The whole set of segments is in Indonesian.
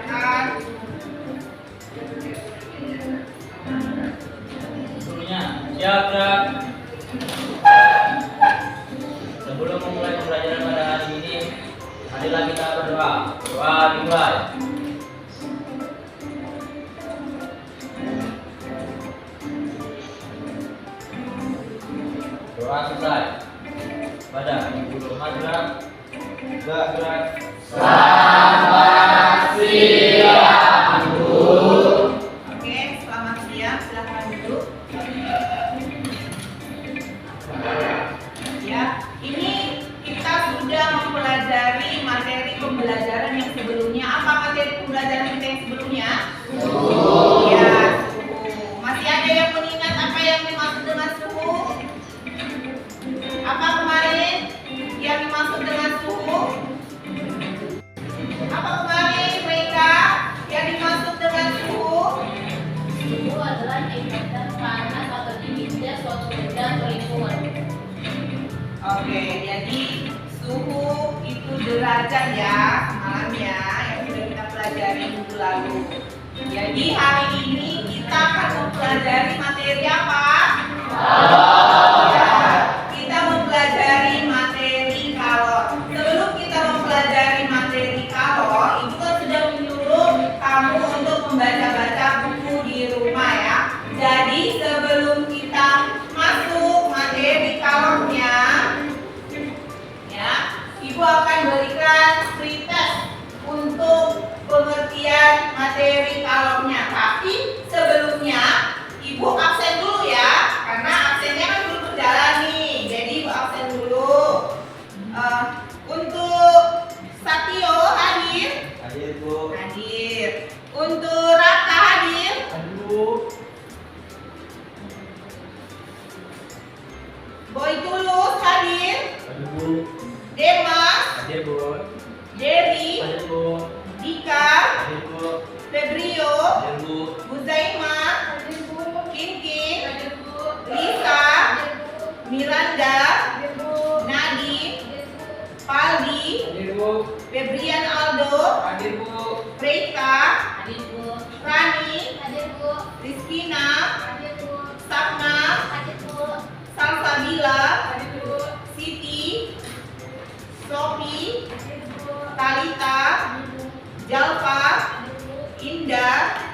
Silakan. Siap, gerak. Sebelum memulai pembelajaran pada hari ini, marilah kita berdoa. Doa dimulai. Doa selesai. Pada ibu rumah gerak. Gerak. Selamat siang, Bu. Oke, selamat siang. Silakan duduk. Ya, ini kita sudah mempelajari materi pembelajaran yang sebelumnya. Apa materi pembelajaran kita yang sebelumnya? Suhu. Ya, suhu. Masih ada yang mengingat apa yang dimaksud dengan suhu? Apa kemarin yang dimaksud dengan suhu? Apa kemarin mereka yang dimaksud dengan suhu? Suhu adalah indikator panas atau dinginnya suatu benda atau lingkungan. Oke, jadi suhu itu derajat ya, semalam ya, yang sudah kita pelajari minggu lalu. Jadi hari ini kita akan mempelajari materi apa? Ya, kita mempelajari materi kalor. Sebelum kita mempelajari materi kalor, Ibu kan sudah menyuruh kamu untuk membaca-baca buku di rumah ya. Jadi sebelum kita masuk materi kalornya, ya, Ibu akan berikan free test untuk pengertian materi kalornya. Tapi sebelumnya Ibu absen dulu ya, karena absennya kan belum berjalan nih. Jadi Ibu absen dulu. Untuk Satio hadir? Hadir, Bu. Hadir. Untuk Raka hadir? Hadir, Bu. Boy Tulus hadir? Hadir, Bu. Demas? Hadir, Bu. Dery? Hadir, Bu. Dika? Hadir, Bu. Febrio? Hadir, Bu. Buzaima? Kinkin? Lisa? Miranda? Nadine? Paldi? Hadir, Bu. Febrian Aldo? Hadir, Bu. Reka? Hadir, Bu. Rani? Hadir, Bu. Rizkina? Hadir, Bu. Sapna? Hadir, Bu. Salsabila? Hadir, Bu. Siti? Sophie? Hadir, Bu. Talita? Hadir, Bu. Jalfa? Hadir, Bu. Indah?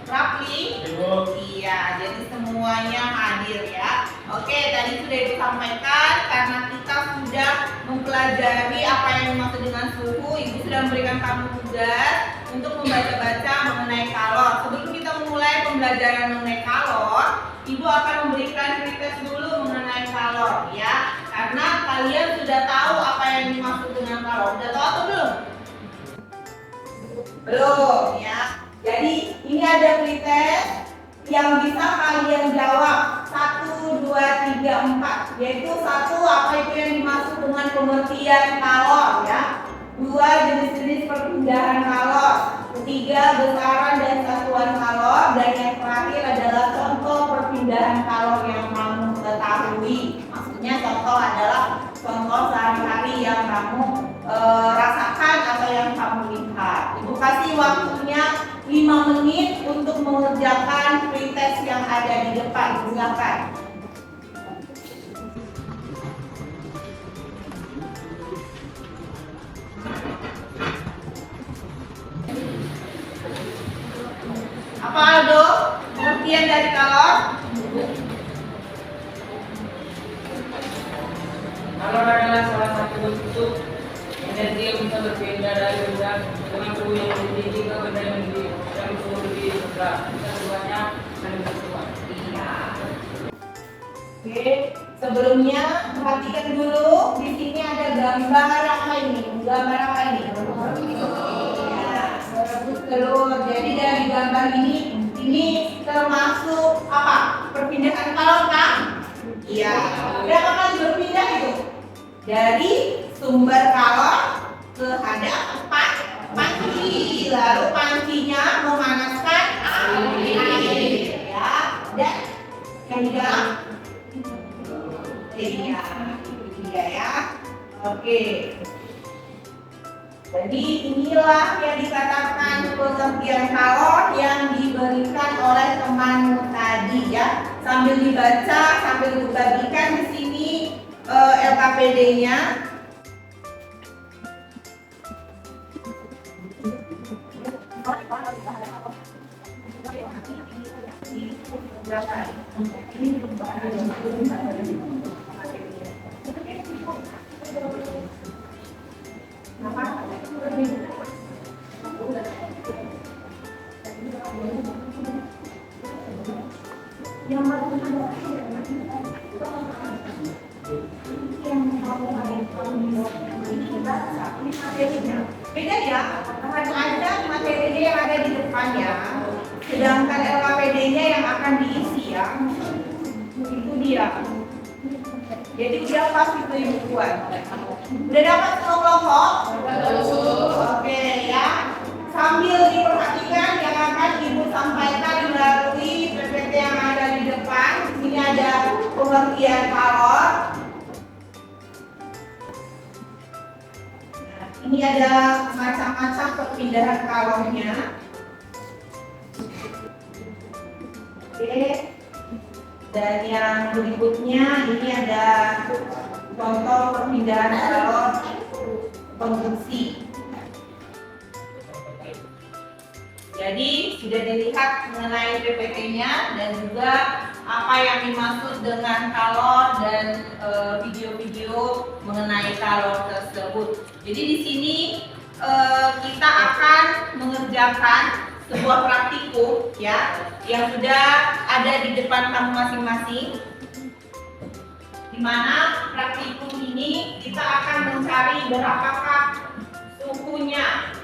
Rapli? Hadir, Bu. Iya, jadi semuanya hadir ya. Oke, tadi sudah Ibu sampaikan karena kita sudah mempelajari apa yang dimaksud dengan suhu. Ibu sudah memberikan kamu tugas untuk membaca-baca mengenai kalor. Sebelum kita memulai pembelajaran mengenai kalor, Ibu akan memberikan free test dulu mengenai kalor ya. Karena kalian sudah tahu apa yang dimaksud dengan kalor. Sudah tahu atau belum? Belum ya. Jadi ini ada free test yang bisa kalian jawab 1, 2, 3, 4. Yaitu 1, apa itu yang dimaksud dengan pengertian kalor ya. 2, jenis-jenis perpindahan kalor. 3, besaran dan satuan kalor. Dan yang terakhir adalah contoh perpindahan kalor yang kamu ketahui. Maksudnya contoh adalah contoh sehari-hari yang kamu rasakan atau yang kamu lihat. Ibu kasih waktunya 5 menit untuk mengerjakan free test yang ada di depan. Silakan. Apa Aldo? Pengertian dari kalor? Kalor adalah salah satu bentuk energi yang bisa berpindah dari benda dengan suhu yang lebih tinggi ke benda yang suhu lebih rendah. Bisa keduanya saling bersesuaian. Iya. Oke, sebelumnya perhatikan dulu di sini ada gambar apa ini? Gambar apa ini? Ya, berebut telur. Jadi dari gambar ini termasuk apa? Perpindahan kalor kan? Iya. Berapa kali berpindah itu? Dari sumber kalor ke hadap panci, lalu pancinya memanaskan air, ya. Dan yang di dalam, iya, itu dia ya. Oke. Jadi inilah yang dikatakan pengertian kalor yang diberikan oleh temanmu tadi ya. Sambil dibaca, sambil dibagikan di sini LKPD-nya. Beda ya, akan ada materinya yang ada di depannya, sedangkan LKPD-nya yang akan diisi ya. Itu dia. Jadi udah pas itu Ibu buat. Udah dapat semua kelompok? Oke ya. Sambil diperhatikan yang akan Ibu sampaikan melalui PPT yang ada di depan. Ini ada pengertian kalor. Ini ada macam-macam perpindahan kalornya. Oke. Dan yang berikutnya ini ada contoh perpindahan kalor konsumsi. Jadi sudah dilihat mengenai PPT-nya dan juga apa yang dimaksud dengan kalor dan video-video mengenai kalor tersebut. Jadi di sini kita akan mengerjakan sebuah praktikum ya yang sudah ada di depan kamu masing-masing. Di mana praktikum ini kita akan mencari berapakah suhunya.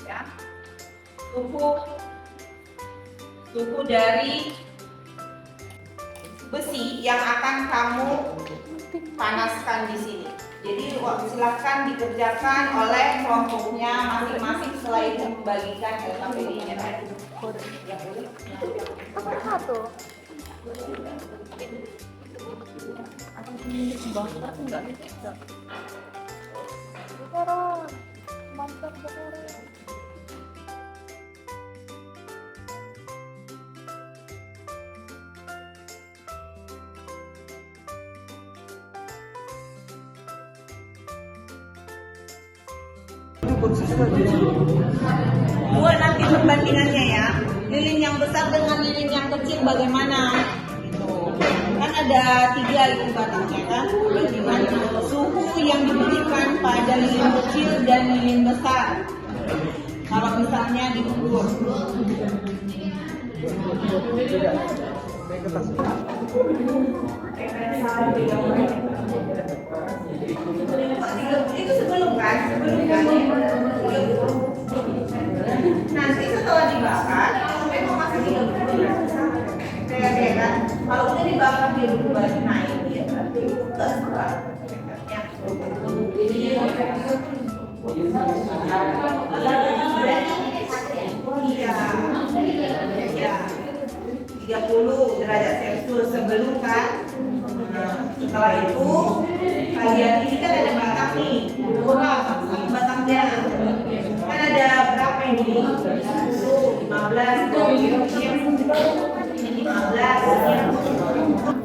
Ya. Suhu dari besi yang akan kamu panaskan di sini. Jadi silakan dikerjakan oleh kelompoknya masing-masing setelah itu membagikan LKPD-nya tadi. Buat nanti perbandingannya ya, lilin yang besar dengan lilin yang kecil bagaimana? Kan ada 3 itu batangnya kan, dengan suhu yang diberikan pada lilin kecil dan lilin besar. Kalau misalnya diukur. Itu sebelum kan? Nanti setelah dibakar, memang masih 30 kayak kan? Kalau udah dibakar dia berubah naik dia berarti ya 30 derajat Celcius sebelum kan. Setelah itu kalian ini kan ada batang nih, batangnya kan ada berapa ini? 15, 15.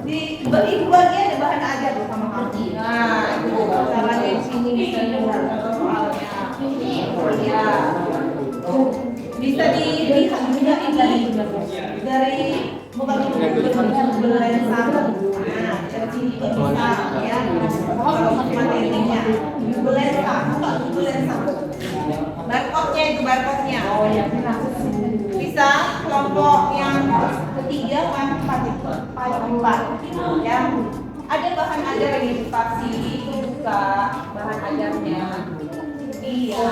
Di bagi ada bahan ajar sama kamu. Nah, itu salah di sini bisa soalnya. Ya, bisa dilihat juga ini dari bukan berlensa. Nah, dari sini juga bisa ya. Kalau materinya berlensa, bukan berlensa. Barcode-nya itu barcode-nya. Oh ya, bisa kelompok yang ketiga kan 4 ya. Ada bahan ajar yang edukasi itu buka bahan ajarnya. Iya.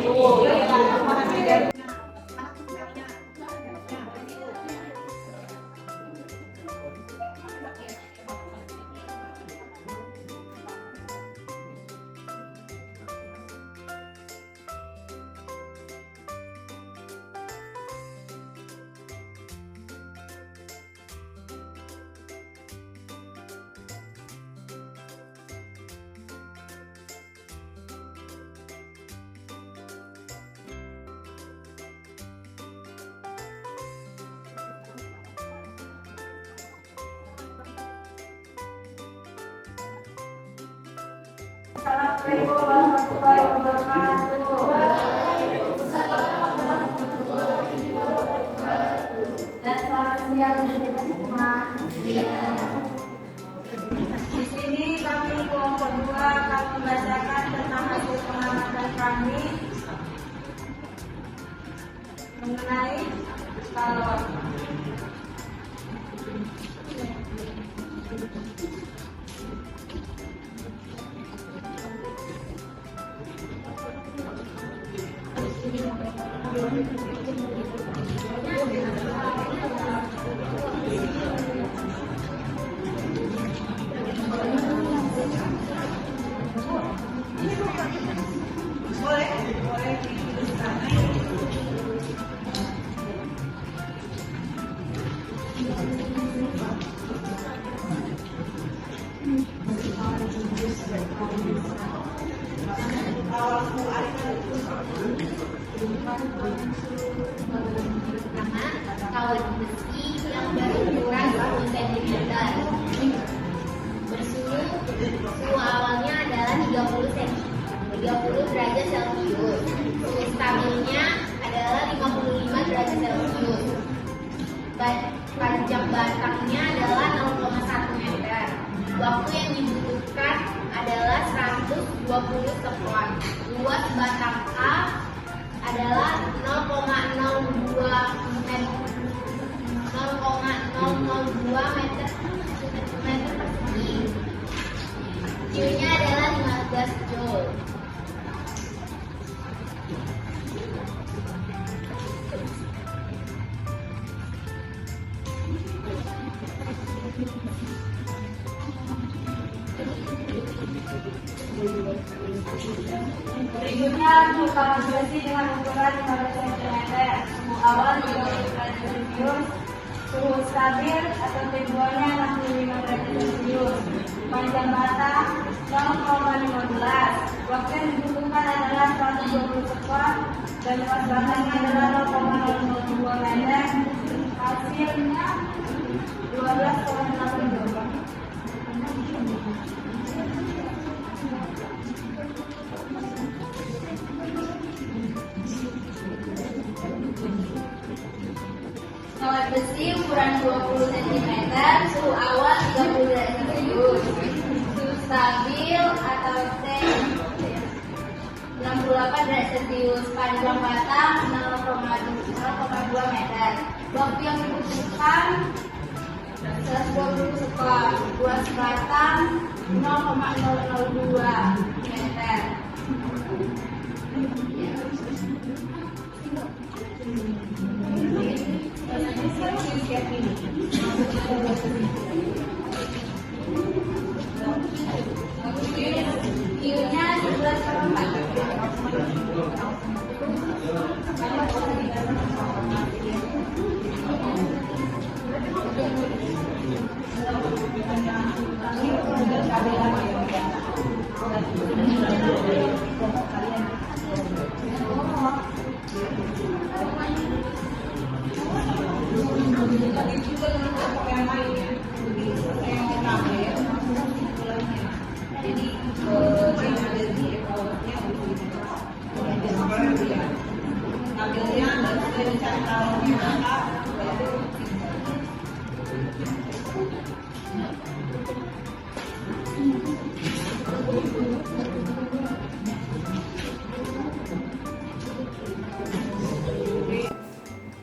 Buka jangan bahan ajar. Di sini kami kelompok 2 akan membacakan tentang hasil pengamatan kami mengenai skala. Boleh dituliskan. Pertama, kawat besi yang berukuran 20 cm. Suhu awalnya adalah 30 derajat Celcius. Suhu stabilnya adalah 55 derajat Celcius. Panjang batangnya adalah 0,1 meter. Waktu yang dibutuhkan adalah 120 sekon. Luas batang A adalah 0,002 meter persegi. Q-nya adalah 15 joule. Berikutnya untuk kawat besi dengan ukuran 15 cm. Suhu awal 30 derajat Celcius. Suhu stabil atau T2-nya 65 derajat Celcius. Panjang batang 0,15. Waktu yang dibutuhkan adalah 120 sekon dan luas batangnya adalah 0,002 meter. Hasilnya 12,8 joule. Kawat besi ukuran 20 cm, suhu awal 30 derajat Celcius. Suhu stabil atau T 68 derajat Celcius. Panjang batang 0,2 meter. Waktu yang dibutuhkan 120 sekon. Luas batang 0,002 meter. Q-nya 11.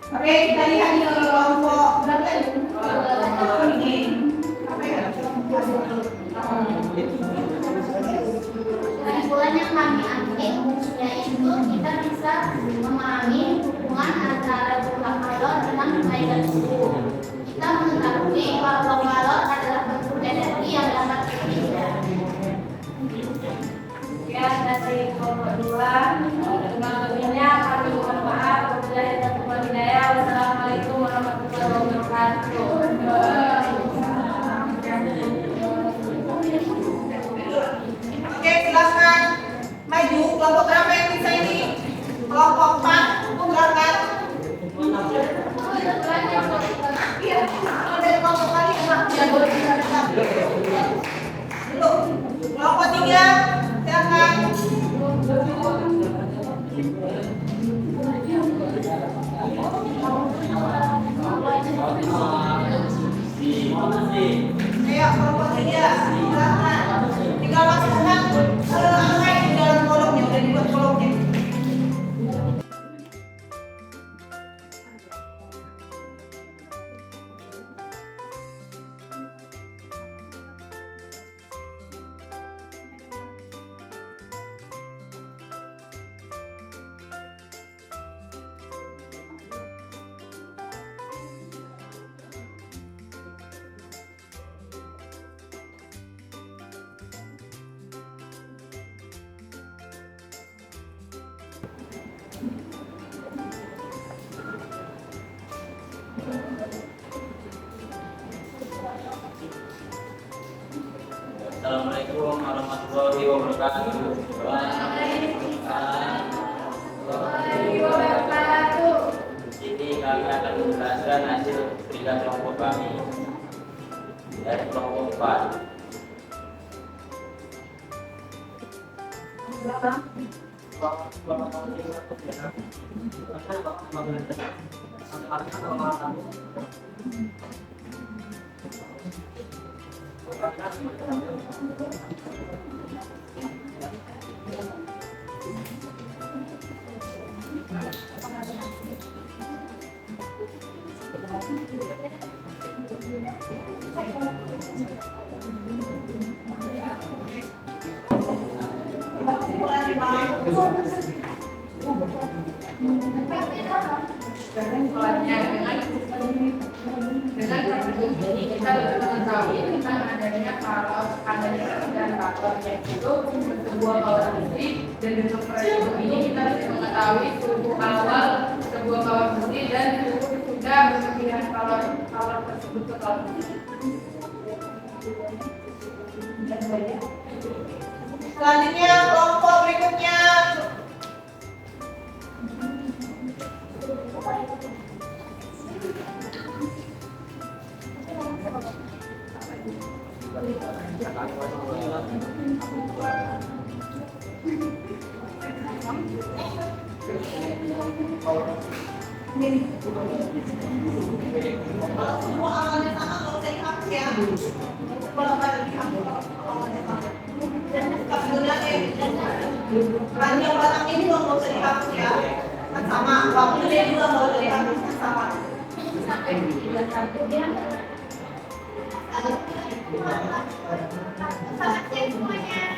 Oke, kita lihat di kelompok berapa ini? Kesimpulan yang kami ambil, yaitu kita bisa memahami hubungan antara jumlah kalor dengan perbaikan suhu. Kita mengetahui bahwa kalor adalah bentuk energi yang dapat berbeda. Ya, dari kelompok 2. Dengan lebihnya kami mohon maaf. Wassalamualaikum warahmatullahi wabarakatuh. Oke, silakan maju. Kelompok berapa yang bisa ini? Kelompok 4, berangkat. Iya, kalau dari kelompok kali enak. Dulu, kelompok 3, silakan. Terima kasih. warahmatullahi wabarakatuh. Di sini kami akan menjelaskan hasil berikan kelompok kami dari kelompok 4. Dengan kasus ini kita mengetahui tentang adanya kalau adanya dan faktor yaitu sebuah kawat besi, dan untuk periode ini kita bisa mengetahui suhu awal sebuah kawat besi dan suhu sudah berlebihan kawat tersebut ke kawat besi. Selanjutnya kelompok berikutnya. Semua awalnya sama, nggak usah dihapus ya. Kalau nggak dihapus, awalnya sama. Panjang batangnya juga nggak usah dihapus ya. Kan sama, waktunya juga nggak usah dihapus, kan sama.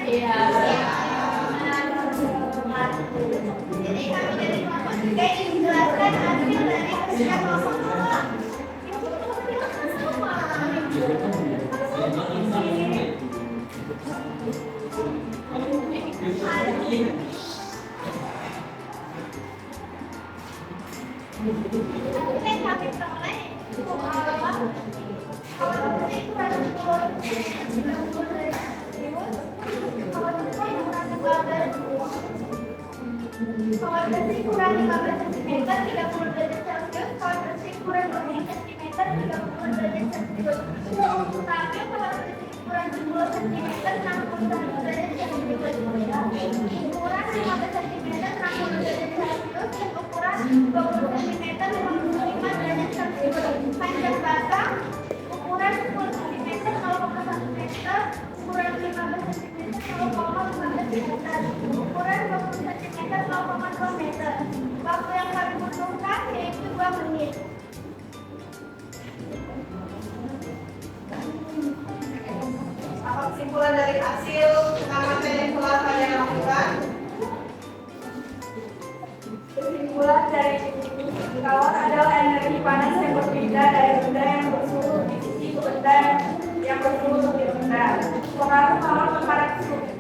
Iya. Jadi kami dari kelompok 3 ingin menjelaskan hasil dari kerja kelompok 2. Kawat bersih kurang 15 cm 30 derajat Celcius, kawat bersih kurang 20 cm 30 derajat Celcius. Tapi kawat bersih kurang 10 cm 61 derajat Celcius. Ukuran 15 cm 60 derajat Celcius dan ukuran 20 cm 55 derajat Celcius. Panjang batang ukuran 10 cm 0,1 meter, ukuran 15 cm 0,15 meter, ukuran 20 cm 0,2 meter. Waktu yang kami butuhkan yaitu 2 menit. Apa kesimpulan dari hasil pengamatan yang telah kalian lakukan? Kesimpulan dari kawat adalah energi panas yang berbeda dari benda yang bersuhu di sisi ke benda yang bersuhu di benda. Pengaruh kawat kepada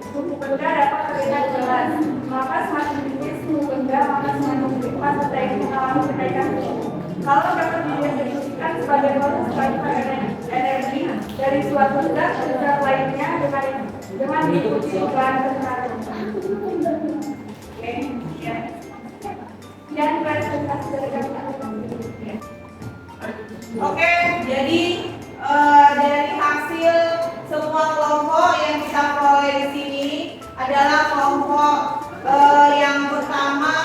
suhu benda dapat terlihat jelas. Maka semakin tinggi suhu benda, maka semakin cepat benda itu mengalami kenaikan suhu. Kalau dapat didefinisikan sebagai proses transfer energi dari suatu zat ke zat lainnya dengan diikuti perubahan tertentu. Oke, ya. Dan presentasi dari kami. Oke, jadi dari hasil semua kelompok yang kita peroleh di sini adalah kelompok yang pertama,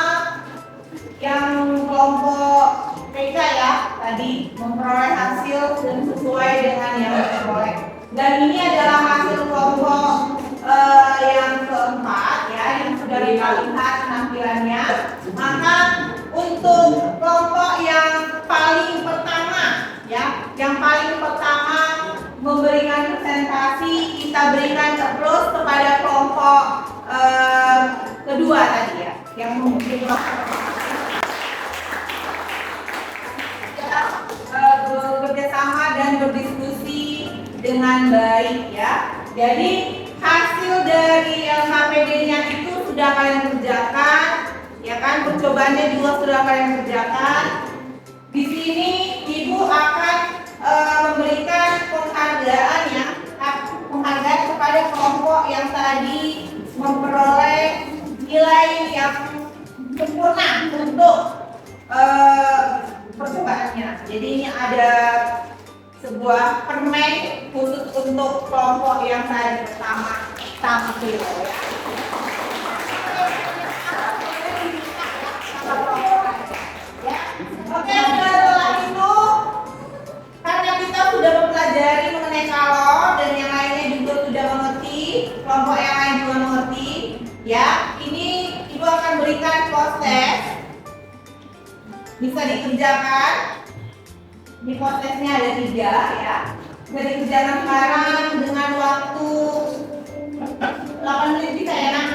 yang kelompok 3 ya, tadi memperoleh hasil dan sesuai dengan yang diperoleh. Dan ini adalah hasil kelompok yang keempat ya, yang sudah kita lihat tampilannya. Maka untuk kelompok yang paling pertama ya, yang paling pertama memberikan presentasi, kita berikan applause kepada kelompok kedua tadi ya, yang memberikan bekerjasama dan berdiskusi dengan baik ya. Jadi hasil dari LKPD-nya itu sudah kalian kerjakan, ya kan? Percobaannya juga sudah kalian kerjakan. Di sini Ibu akan memberikan penghargaan ya, penghargaan kepada kelompok kelompok yang tadi memperoleh nilai yang sempurna untuk percobaannya. Jadi ini ada sebuah permen khusus untuk kelompok yang tadi pertama tampil ya. Oke, setelah itu karena kita sudah mempelajari mengenai kalor dan yang lainnya juga sudah mengerti, kelompok yang lain juga mengerti, ya. Ini Ibu akan berikan proses, bisa dikerjakan. Di prosesnya ada 3 ya. Bisa dikerjakan sekarang dengan waktu 8 menit bisa ya nak?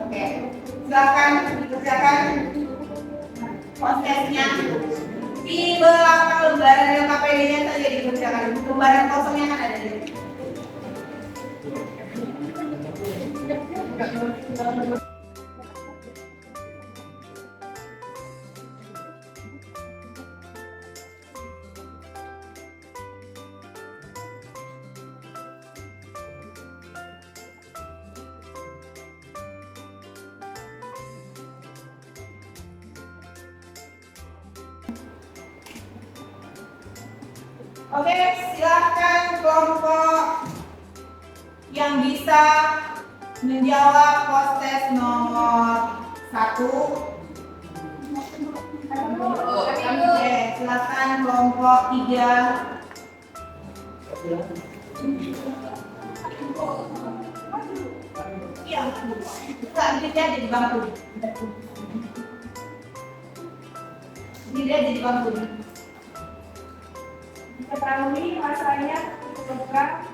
Oke, silakan dikerjakan prosesnya. Di belakang lembaran LKPD-nya saja dikerjakan. Lembaran kosongnya kan ada di sini. Oke, silakan kelompok yang bisa menjawab proses nomor 1. Oke, silakan kelompok 3. Iya, selanjutnya jadi bangku. Dia jadi bangku. Ketahui masanya program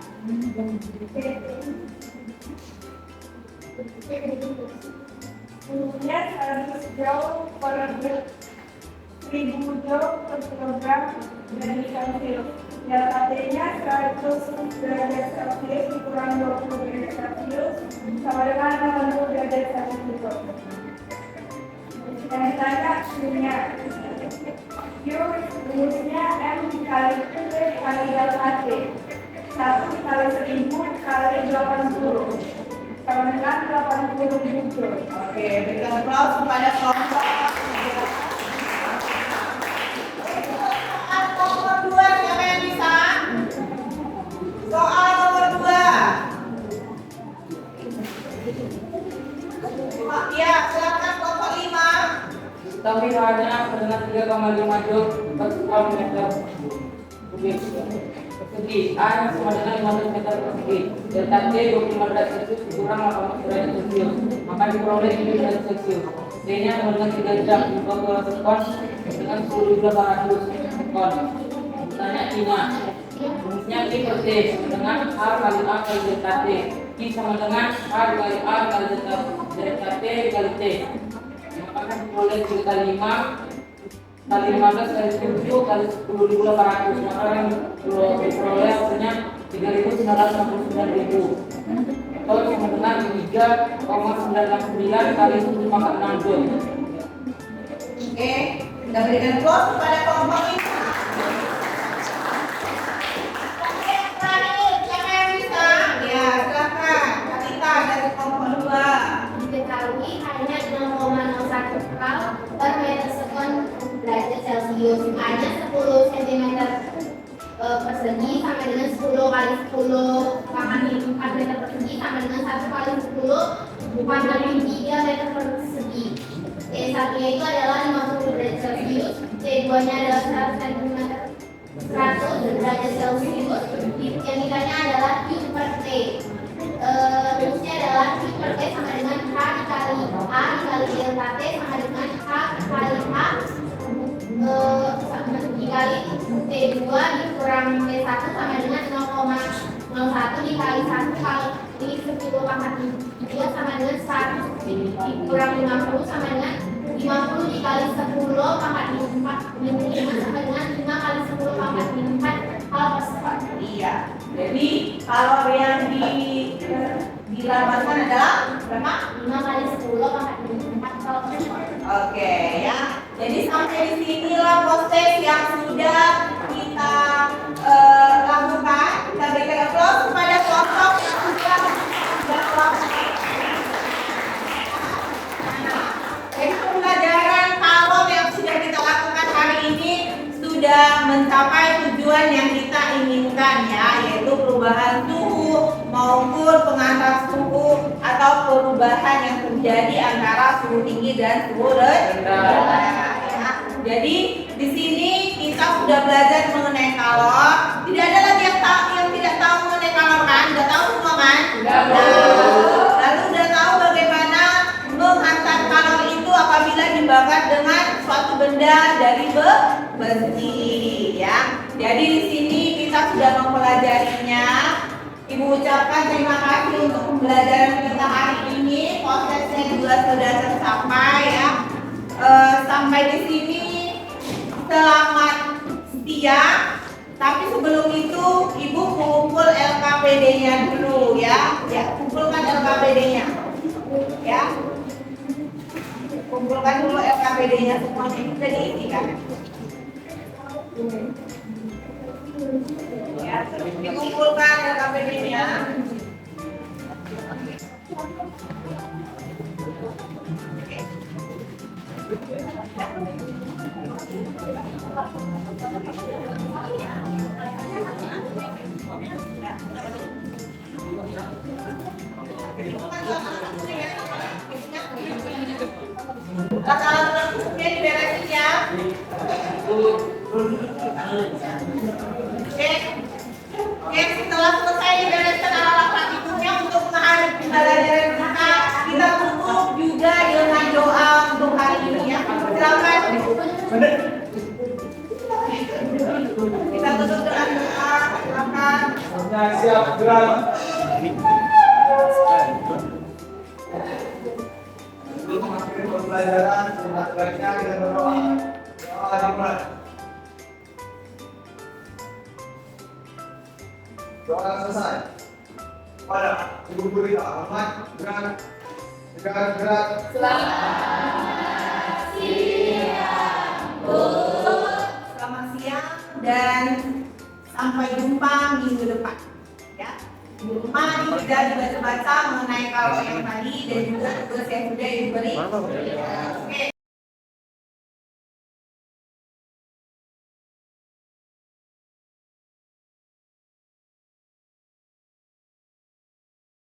Dulunya 100 jauh per 1000 jauh per kilogram dari Celsius. LKT-nya 100 derajat Celcius dikurangi 20 derajat Celcius sama dengan 80 derajat Celcius. Yang ditanya Q-nya. Q rumusnya M dikali Q dikali delta T. 1 dikali 1000 dikali 80 sama dengan 80.000 joule. Oke, berikan aplaus kepada kelompok. Soal nomor 2, siapa yang bisa? Soal nomor 2. Ya, silakan kelompok 5. Tapi hanya dengan 3,5 joule per kilometer kubik persegi. A yang sama dengan 15 meter persegi. Delta T 25 derajat Celcius dikurang 80 derajat Celcius, maka diperoleh 7 derajat Celcius. D-nya sama dengan 3 jam dibuat ke sekon dengan 10.800 ton. Tanya I-nya. Rumusnya I per T dengan A kali A kali delta T. I sama dengan A kali A kali delta T kali T. Maka diperoleh 3 kali 5 kali 15 kali 7 kali 10.800, maka yang diperoleh hasilnya 3.969.000 atau sama dengan 3,969 kali 10 joule. Oke, kita berikan aplaus kepada kelompok ini. Oke, yang terakhir, siapa yang bisa? Ya, silakan. Kalita dari kelompok 2. Diketahui hanya 0,01 kal per meter sekon derajat Celcius. Hanya 10 cm persegi sama dengan 10 kali 10 pangkat 4 meter persegi sama dengan 1 kali 10 pangkat 3 meter persegi. T1 nya itu adalah 50 derajat Celcius, T2 nya adalah 100 cm 100 derajat Celcius. Yang ditanya adalah Q per T. Rumusnya adalah Q per T sama dengan H dikali A dikali delta T sama dengan H kali A dikali T2 dikurang T1 sama dengan 0,01 dikali 1 kali 10 pangkat 3 sama dengan 100 dikurang 50 sama dengan 50 dikali 10 pangkat 5 sama dengan 5 kali 10 pangkat 4 kal per sekon. Iya. Jadi kalau yang dilambangkan adalah berapa? 5 kali 10 pangkat 4 kal per sekon. Oke ya. Jadi sampai di sinilah proses yang sudah kita lakukan. Kita berikan aplaus kepada kelompok yang sudah tujuan yang kita inginkan ya, yaitu perubahan suhu maupun pengantar suhu atau perubahan yang terjadi antara suhu tinggi dan suhu rendah. Ya. Jadi di sini kita sudah belajar mengenai kalor. Tidak ada lagi yang tidak tahu mengenai kalor kan? Sudah tahu semua kan? Lalu sudah tahu bagaimana menghantar kalor itu apabila dibakar dengan suatu benda dari besi ya. Jadi di sini kita sudah mempelajarinya. Ibu ucapkan terima kasih untuk pembelajaran kita hari ini. Prosesnya juga sudah tercapai ya. Sampai di sini selamat siang. Tapi sebelum itu ibu mengumpul LKPD-nya dulu ya. Ya, kumpulkan LKPD-nya. Ya. Kumpulkan dulu LKPD-nya semuanya sudah diisi kan? Ya, dikumpulkan LKPD-nya. Alat-alat tersebutnya diberesin ya. Oke, setelah selesai dibereskan alat praktikumnya untuk menghadapi pembelajaran kita tutup juga dengan doa untuk hari ini ya. Silakan. Kita tutup dengan doa. Silakan. Siap gerak. Sebelum mengakhiri pembelajaran, sebaiknya kita berdoa. Doa dimulai. Doa selesai. Pada ibu guru kita, hormat, gerak, gerak. Selamat siang dan sampai jumpa minggu depan. Ya. Di rumah kita juga baca mengenai kalau yang tadi dan juga tugas yang sudah diberi.